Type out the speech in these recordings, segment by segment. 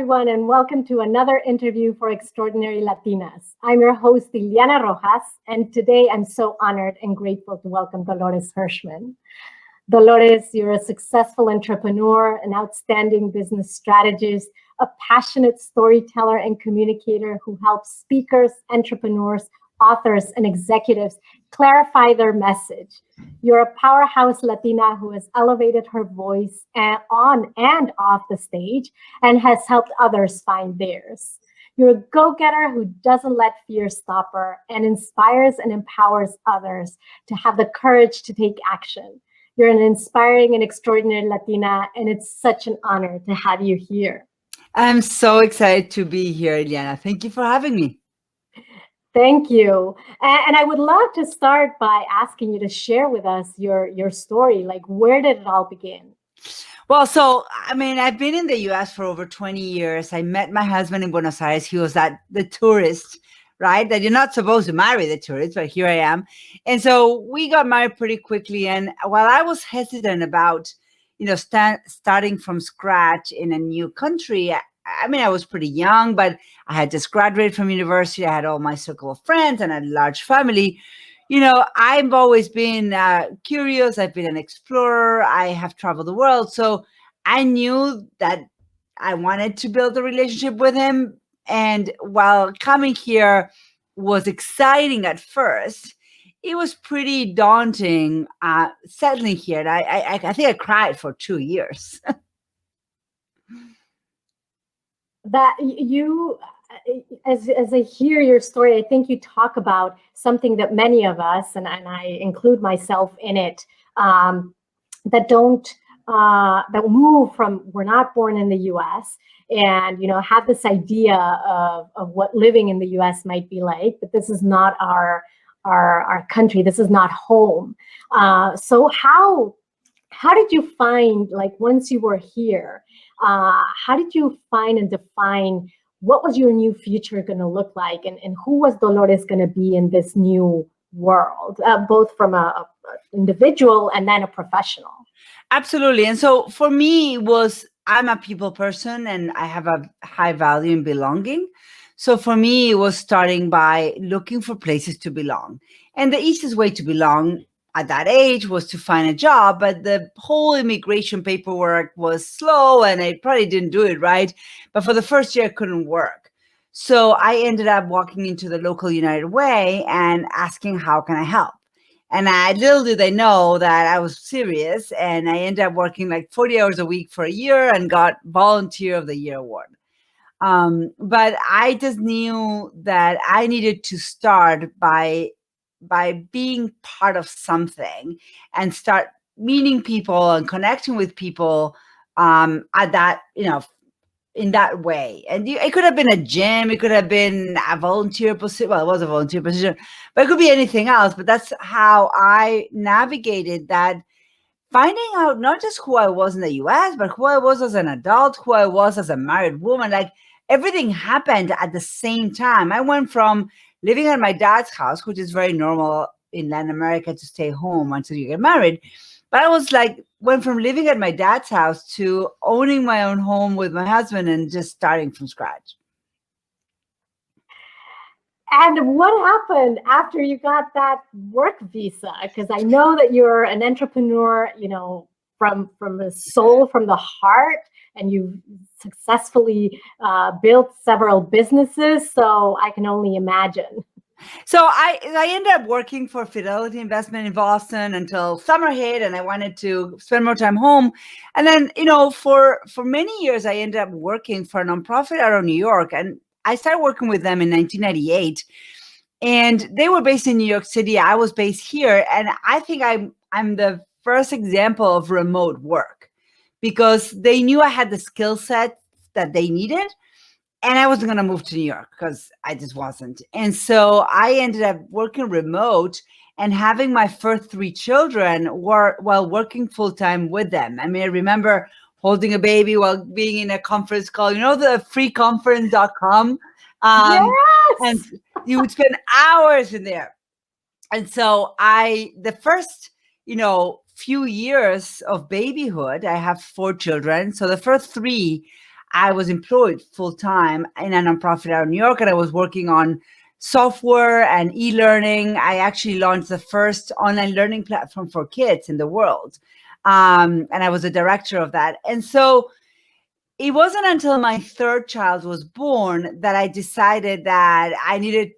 everyone, and welcome to another interview for Extraordinary Latinas. I'm your host, Liliana Rojas, and today I'm so honored and grateful to welcome Dolores Hirschmann. Dolores, you're a successful entrepreneur, an outstanding business strategist, a passionate storyteller and communicator who helps speakers, entrepreneurs, authors, and executives clarify their message. You're a powerhouse Latina who has elevated her voice on and off the stage and has helped others find theirs. You're a go-getter who doesn't let fear stop her and inspires and empowers others to have the courage to take action. You're an inspiring and extraordinary Latina, and it's such an honor to have you here. I'm so excited to be here, Eliana. Thank you for having me. Thank you. And I would love to start by asking you to share with us your story. Like, where did it all begin? Well, I've been in the US for over 20 years. I met my husband in Buenos Aires. He was the tourist, right? That you're not supposed to marry the tourist, but here I am. And so we got married pretty quickly. And while I was hesitant about, starting from scratch in a new country, I was pretty young, but I had just graduated from university. I had all my circle of friends and a large family. I've always been curious. I've been an explorer. I have traveled the world. So I knew that I wanted to build a relationship with him. And while coming here was exciting at first, it was pretty daunting settling here. And I think I cried for 2 years. That you, as I hear your story, I think you talk about something that many of us, and I include myself in it, that move from, we're not born in the U.S. and have this idea of what living in the U.S. might be like, but this is not our country. This is not home. So how did you find, like, once you were here, how did you find and define what was your new future going to look like, and who was Dolores going to be in this new world, both from a individual and then a professional? Absolutely. And so for me, I'm a people person and I have a high value in belonging. So for me, it was starting by looking for places to belong. And the easiest way to belong at that age was to find a job, but the whole immigration paperwork was slow and I probably didn't do it right. But for the first year, it couldn't work. So I ended up walking into the local United Way and asking, how can I help? And little did they know that I was serious. And I ended up working like 40 hours a week for a year and got Volunteer of the Year award. But I just knew that I needed to start by being part of something and start meeting people and connecting with people at that, in that way. And it could have been a gym, it could have been a volunteer position. Well, it was a volunteer position, but it could be anything else. But that's how I navigated that, finding out not just who I was in the US, but who I was as an adult, who I was as a married woman. Like, everything happened at the same time. I went from living at my dad's house, which is very normal in Latin America to stay home until you get married. But I went from living at my dad's house to owning my own home with my husband and just starting from scratch. And what happened after you got that work visa? Because I know that you're an entrepreneur, from the soul, from the heart, and you've successfully built several businesses. So I can only imagine. So I ended up working for Fidelity Investment in Boston until summer hit, and I wanted to spend more time home. And then, for many years, I ended up working for a nonprofit out of New York, and I started working with them in 1998. And they were based in New York City. I was based here, and I think I'm the first example of remote work because they knew I had the skill set that they needed. And I wasn't going to move to New York because I just wasn't. And so I ended up working remote and having my first 3 children while working full time with them. I remember holding a baby while being in a conference call, the freeconference.com. Yes! And you would spend hours in there. And so the first, few years of babyhood, I have 4 children. So the first 3, I was employed full-time in a nonprofit out of New York, and I was working on software and e-learning. I actually launched the first online learning platform for kids in the world. And I was a director of that. And so it wasn't until my third child was born that I decided that I needed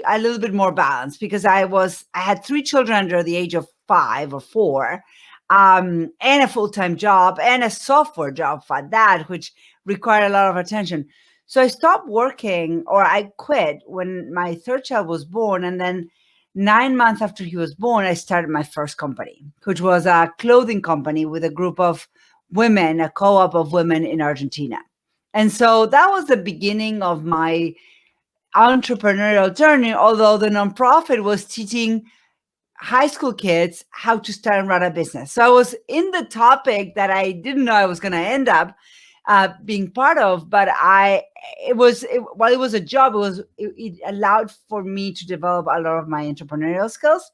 a little bit more balance, because I had 3 children under the age of 5 or 4, and a full-time job and a software job for that, which required a lot of attention. So I stopped working, or I quit when my third child was born. And then 9 months after he was born, I started my first company, which was a clothing company with a group of women, a co-op of women in Argentina. And so that was the beginning of my entrepreneurial journey, although the nonprofit was teaching high school kids how to start and run a business. So I was in the topic that I didn't know I was going to end up being part of, but while it was a job, it allowed for me to develop a lot of my entrepreneurial skills.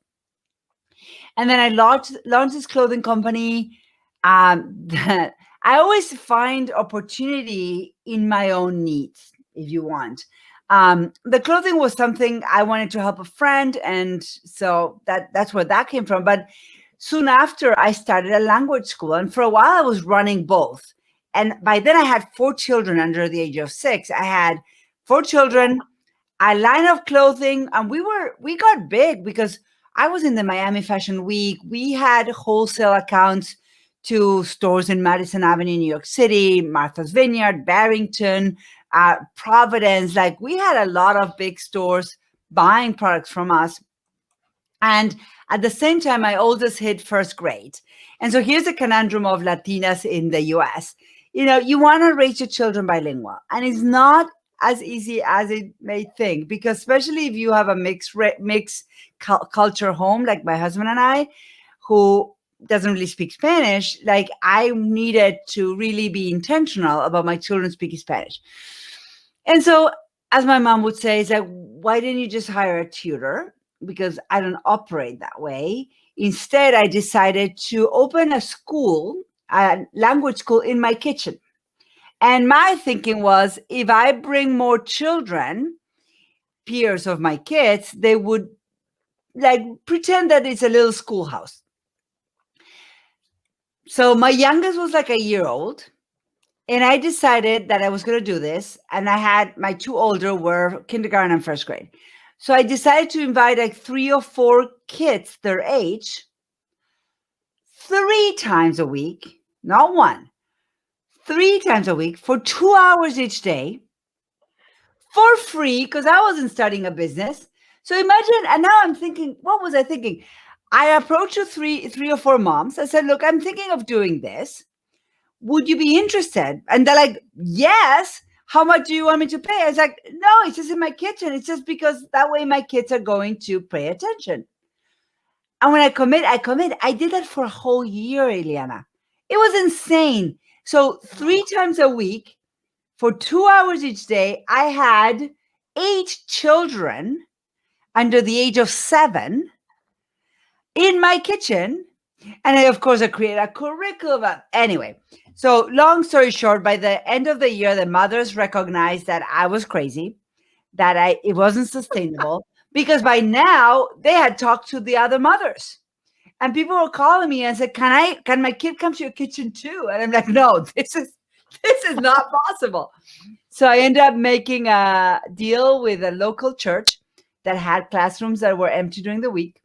And then I launched this clothing company. That I always find opportunity in my own needs, if you want. The clothing was something I wanted to help a friend, and so that's where that came from. But soon after, I started a language school, and for a while I was running both. And by then I had 4 children under the age of 6. I had 4 children, a line of clothing, and we got big because I was in the Miami Fashion Week. We had wholesale accounts to stores in Madison Avenue, New York City, Martha's Vineyard, Barrington, Providence. Like, we had a lot of big stores buying products from us. And at the same time, my oldest hit first grade. And so here's the conundrum of Latinas in the US. You want to raise your children bilingual, and it's not as easy as it may think, because especially if you have a mixed culture home, like my husband and I, who doesn't really speak Spanish, like, I needed to really be intentional about my children speaking Spanish. And so, as my mom would say, is like, why didn't you just hire a tutor? Because I don't operate that way. Instead, I decided to open a school, a language school, in my kitchen. And my thinking was, if I bring more children, peers of my kids, they would like pretend that it's a little schoolhouse. So my youngest was like a year old, and I decided that I was going to do this. And I had my 2 older were kindergarten and first grade. So I decided to invite like 3 or 4 kids their age 3 times a week, not 1, 3 times a week for 2 hours each day for free, because I wasn't starting a business. So imagine, and now I'm thinking, what was I thinking? I approached 3 or 4 moms. I said, look, I'm thinking of doing this. Would you be interested? And they're like, yes. How much do you want me to pay? I was like, no, it's just in my kitchen. It's just because that way my kids are going to pay attention. And when I commit. I did that for a whole year, Ileana. It was insane. So 3 times a week for 2 hours each day, I had 8 children under the age of 7 in my kitchen. And of course, I created a curriculum. Anyway, so long story short, by the end of the year, the mothers recognized that I was crazy, that it wasn't sustainable, because by now they had talked to the other mothers. And people were calling me and said, can my kid come to your kitchen too? And I'm like, no, this is not possible. So I ended up making a deal with a local church that had classrooms that were empty during the week.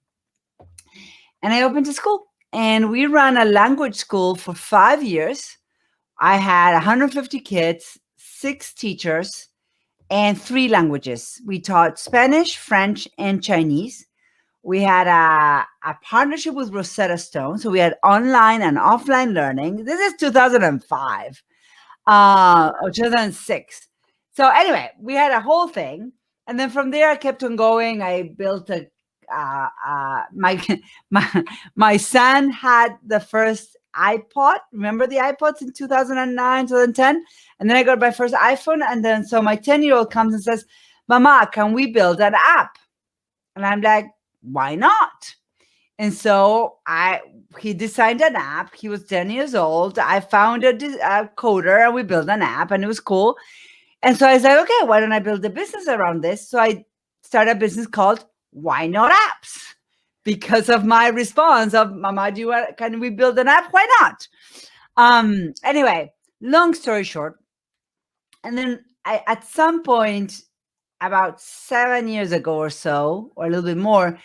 And I opened a school, and we ran a language school for 5 years. I had 150 kids, 6 teachers, and 3 languages. We taught Spanish, French, and Chinese. We had a partnership with Rosetta Stone. So we had online and offline learning. This is 2005 or 2006. So anyway, we had a whole thing. And then from there, I kept on going. I built my son had the first iPod. Remember the iPods in 2009, 2010? And then I got my first iPhone. And then so my 10-year-old comes and says, Mama, can we build an app? And I'm like, why not? And so he designed an app. He was 10 years old. I found a coder and we built an app and it was cool. And so I said, okay, why don't I build a business around this? So I started a business called Why Not Apps? Because of my response of, Mama, can we build an app? Why not? Anyway, long story short. And then at some point, about 7 years ago or so, or a little bit more,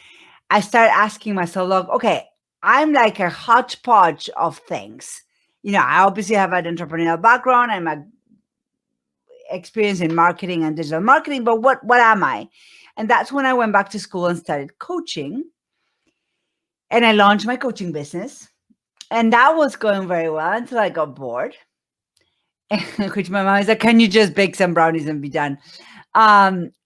I started asking myself, look, okay, I'm like a hodgepodge of things. I obviously have an entrepreneurial background. I'm a experience in marketing and digital marketing, but what am I? And that's when I went back to school and started coaching. And I launched my coaching business. And that was going very well until I got bored. Which my mom is like, can you just bake some brownies and be done?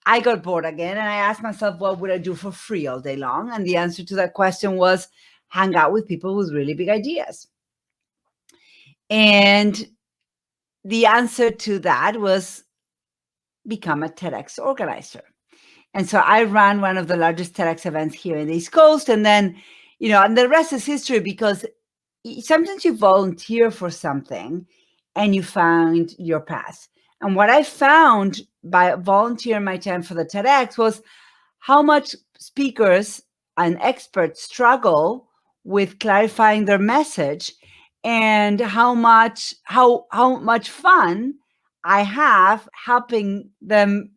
I got bored again and I asked myself, what would I do for free all day long? And the answer to that question was hang out with people with really big ideas. And the answer to that was become a TEDx organizer. And so I ran one of the largest TEDx events here in the East Coast. And then, and the rest is history, because sometimes you volunteer for something and you find your path. And what I found by volunteering my time for the TEDx was how much speakers and experts struggle with clarifying their message, and how much fun I have helping them,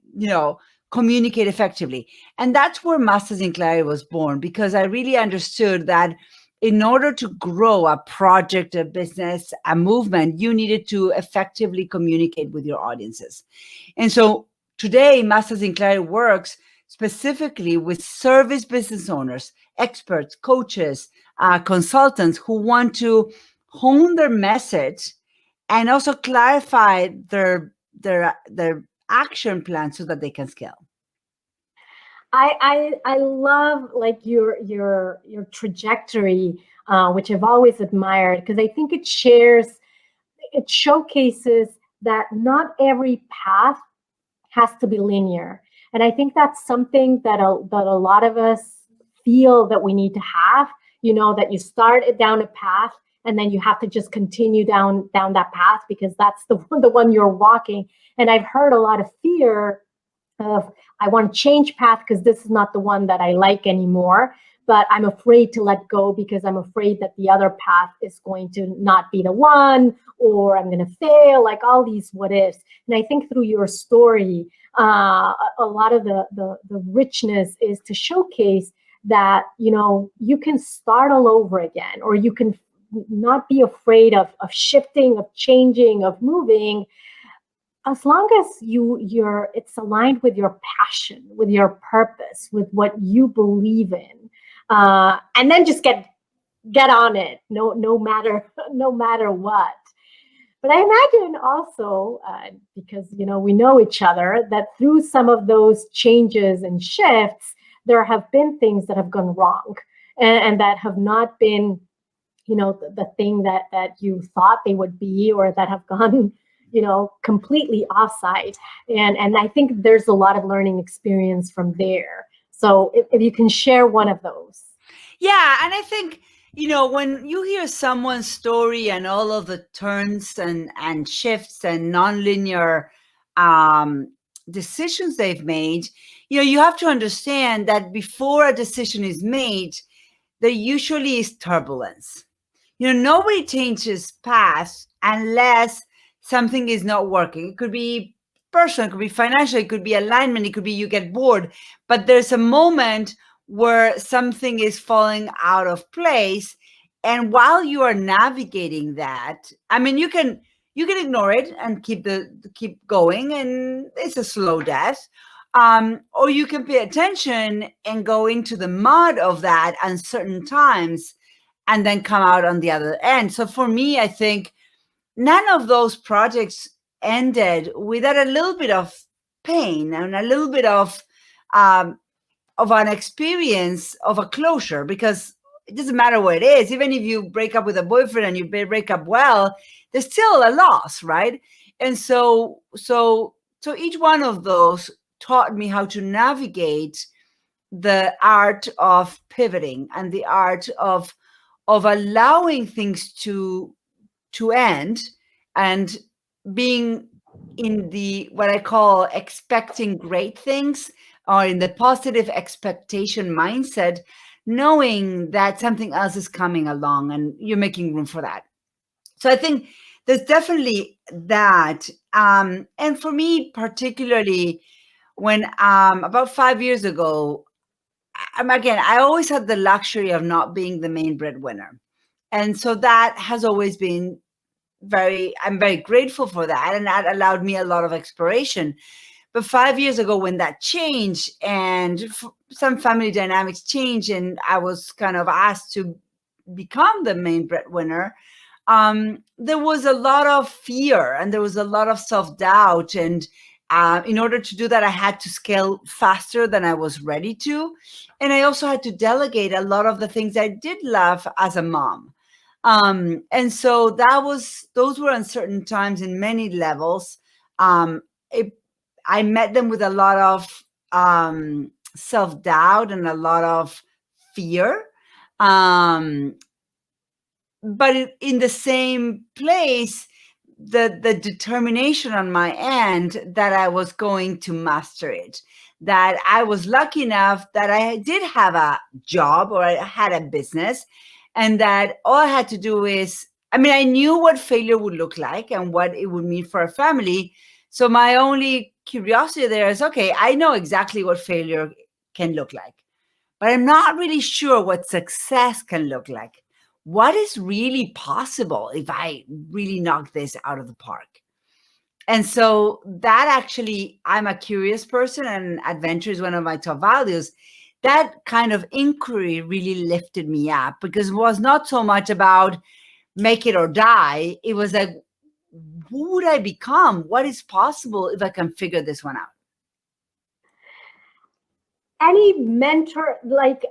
communicate effectively. And that's where Masters in Clarity was born, because I really understood that in order to grow a project, a business, a movement, you needed to effectively communicate with your audiences. And so today, Masters in Clarity works specifically with service business owners, experts, coaches, consultants who want to hone their message and also clarify their action plan so that they can scale. I love like your trajectory, which I've always admired, because I think it showcases that not every path has to be linear. And I think that's something that a lot of us feel that we need to have, that you start it down a path and then you have to just continue down that path because that's the one you're walking. And I've heard a lot of fear of, I want to change path because this is not the one that I like anymore, but I'm afraid to let go because I'm afraid that the other path is going to not be the one, or I'm going to fail, like all these what ifs. And I think through your story, a lot of the richness is to showcase that, you can start all over again, or you can not be afraid of shifting, of changing, of moving, as long as it's aligned with your passion, with your purpose, with what you believe in, and then just get on it, no matter what. But I imagine also, because we know each other, that through some of those changes and shifts, there have been things that have gone wrong, and that have not been, the thing that you thought they would be, or that have gone completely offside. And I think there's a lot of learning experience from there. So if you can share one of those. Yeah. And I think, when you hear someone's story and all of the turns and shifts and nonlinear decisions they've made, you have to understand that before a decision is made, there usually is turbulence. Nobody changes paths unless something is not working. It could be personal, it could be financial, it could be alignment, it could be you get bored. But there's a moment where something is falling out of place. And while you are navigating that, I mean, you can ignore it and keep going, and it's a slow death. Or you can pay attention and go into the mud of that uncertain times and then come out on the other end. So for me, I think none of those projects ended without a little bit of pain and a little bit of an experience of a closure, because it doesn't matter what it is. Even if you break up with a boyfriend and you break up well, there's still a loss, right? And so each one of those taught me how to navigate the art of pivoting and the art of allowing things to end and being in the what I call expecting great things, or in the positive expectation mindset, knowing that something else is coming along and you're making room for that. So I think there's definitely that. And for me, particularly when about 5 years ago, again, I always had the luxury of not being the main breadwinner. And so that has always been I'm very grateful for that. And that allowed me a lot of exploration. But 5 years ago, when that changed and some family dynamics changed, and I was kind of asked to become the main breadwinner, there was a lot of fear and there was a lot of self-doubt. And in order to do that, I had to scale faster than I was ready to. And I also had to delegate a lot of the things I did love as a mom. And so those were uncertain times in many levels. I met them with a lot of self-doubt and a lot of fear. But in the same place, the determination on my end that I was going to master it, that I was lucky enough that I did have a job or I had a business, and that all I had to do is, I mean, I knew what failure would look like and what it would mean for a family. So my only curiosity there is, okay, I know exactly what failure can look like, but I'm not really sure what success can look like. What is really possible if I really knock this out of the park? And so that actually, I'm a curious person and adventure is one of my top values. That kind of inquiry really lifted me up, because it was not so much about make it or die. It was like, who would I become? What is possible if I can figure this one out? Any mentor, like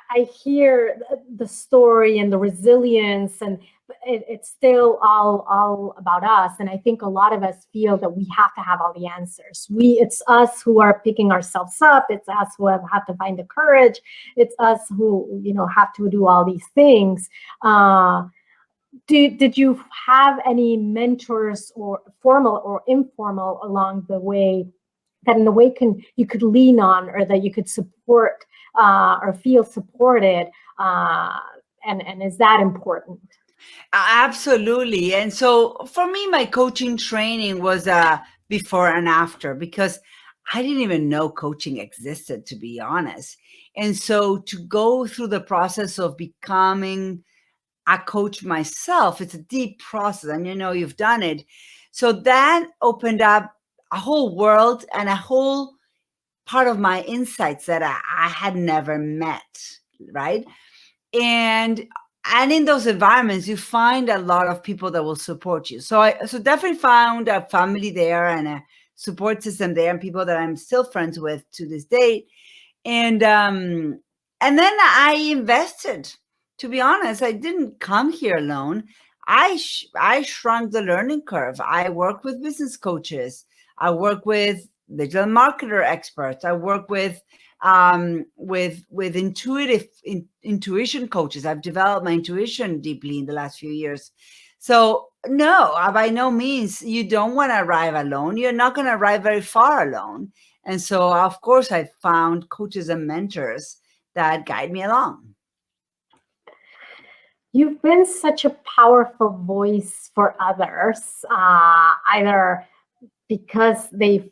I hear the story and the resilience, and it's still all about us. And I think a lot of us feel that we have to have all the answers. It's us who are picking ourselves up. It's us who have to find the courage. It's us who, have to do all these things. Did you have any mentors, or formal or informal, along the way, that in a way you could lean on, or that you could support, or feel supported, and is that important? Absolutely. And so for me, my coaching training was before and after, because I didn't even know coaching existed, to be honest. And so to go through the process of becoming a coach myself, it's a deep process, and you've done it. So that opened up a whole world and a whole part of my insights that I had never met, right? And in those environments, you find a lot of people that will support you. So I definitely found a family there and a support system there, and people that I'm still friends with to this day. And then I invested. To be honest, I didn't come here alone. I shrunk the learning curve. I work with business coaches. I work with digital marketer experts. I work with intuition coaches. I've developed my intuition deeply in the last few years. So no, by no means, you don't want to arrive alone. You're not going to arrive very far alone. And so, of course, I found coaches and mentors that guide me along. You've been such a powerful voice for others, either because they've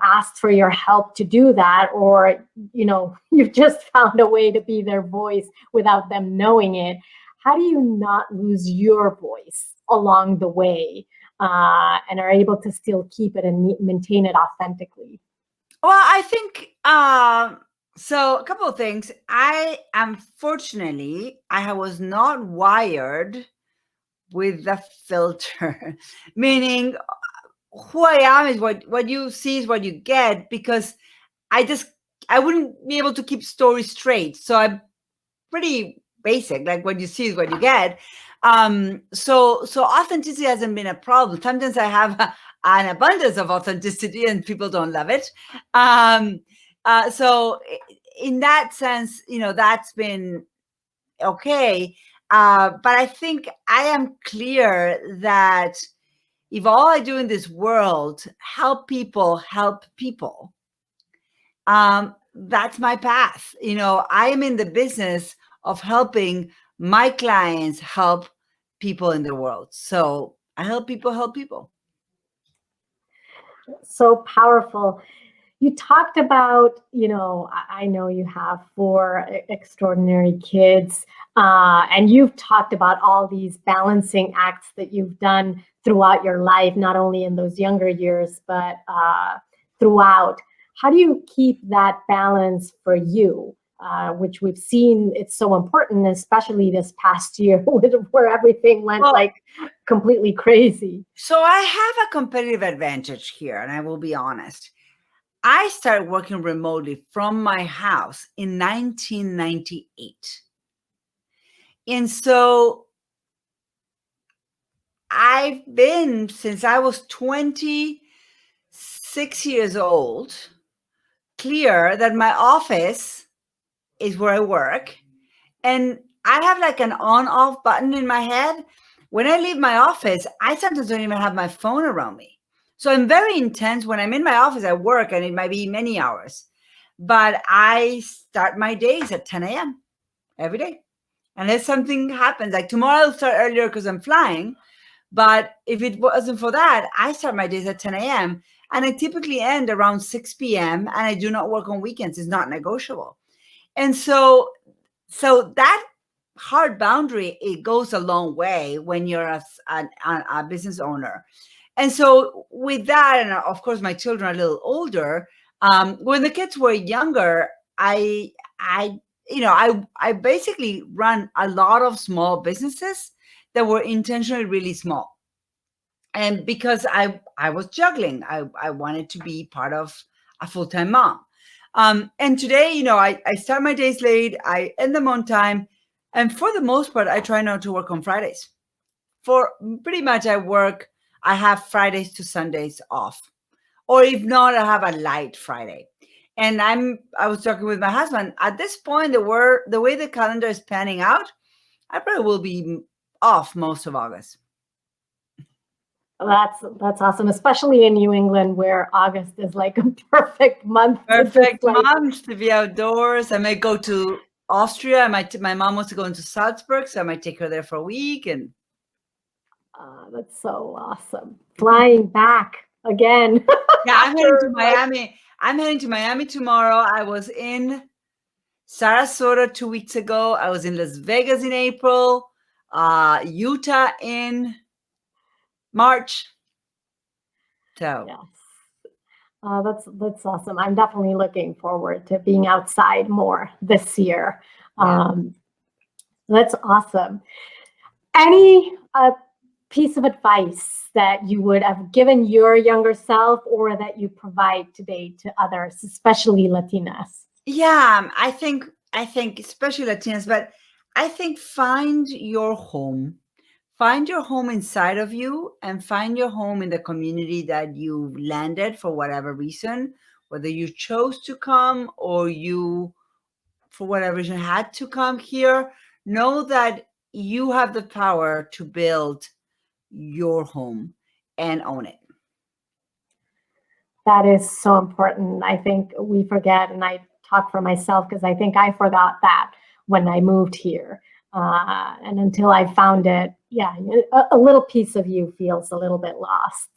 asked for your help to do that, or you've just found a way to be their voice without them knowing it. How do you not lose your voice along the way, and are able to still keep it and maintain it authentically? Well, I think so. A couple of things. Unfortunately, I was not wired with the filter, meaning who I am is what you see is what you get, because I wouldn't be able to keep stories straight. So I'm pretty basic, like what you see is what you get. So authenticity hasn't been a problem. Sometimes I have an abundance of authenticity and people don't love it. So in that sense, that's been okay. But I think I am clear that if all I do in this world help people, that's my path. I am in the business of helping my clients help people in the world. So I help people help people. So powerful. You talked about, I know you have 4 extraordinary kids, and you've talked about all these balancing acts that you've done throughout your life, not only in those younger years, but throughout. How do you keep that balance for you, which we've seen it's so important, especially this past year where everything went completely crazy? So I have a competitive advantage here, and I will be honest. I started working remotely from my house in 1998. And so I've been, since I was 26 years old, clear that my office is where I work. And I have like an on-off button in my head. When I leave my office, I sometimes don't even have my phone around me. So I'm very intense. When I'm in my office, I work, and it might be many hours. But I start my days at 10 a.m. every day. Unless something happens, like tomorrow I'll start earlier because I'm flying. But if it wasn't for that, I start my days at 10 a.m. and I typically end around 6 p.m. and I do not work on weekends. It's not negotiable. And so that hard boundary, it goes a long way when you're a business owner. And so with that, and of course my children are a little older, when the kids were younger, I basically run a lot of small businesses that were intentionally really small. And because I was juggling, I wanted to be part of a full-time mom. And today, I start my days late, I end them on time. And for the most part, I try not to work on Fridays. For pretty much I have Fridays to Sundays off. Or if not, I have a light Friday. And I was talking with my husband. At this point, the way the calendar is panning out, I probably will be off most of August. That's awesome, especially in New England, where August is like a perfect month. Perfect month to be outdoors. I might go to Austria. My mom wants to go into Salzburg, so I might take her there for a week. And that's so awesome. Flying back again. Yeah, I'm heading to Miami. I'm heading to Miami tomorrow. I was in Sarasota 2 weeks ago. I was in Las Vegas in April, Utah in March. So yes, that's awesome. I'm definitely looking forward to being outside more this year. Yeah. That's awesome. Any piece of advice that you would have given your younger self, or that you provide today to others, especially Latinas? Yeah, I think especially Latinas, but I think find your home. Find your home inside of you, and find your home in the community that you landed for whatever reason, whether you chose to come or you, for whatever reason, had to come here. Know that you have the power to build your home and own it. That is so important. I think we forget, and I talk for myself because I think I forgot that when I moved here. And until I found it, a little piece of you feels a little bit lost.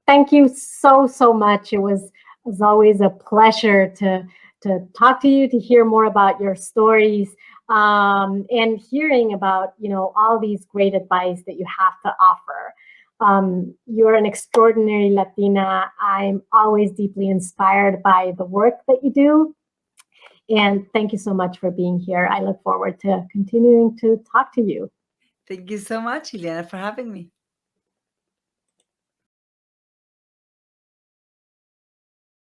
Thank you so much. It was always a pleasure to talk to you, to hear more about your stories, and hearing about all these great advice that you have to offer. You're an extraordinary Latina. I'm always deeply inspired by the work that you do. And thank you so much for being here. I look forward to continuing to talk to you. Thank you so much, Ileana, for having me.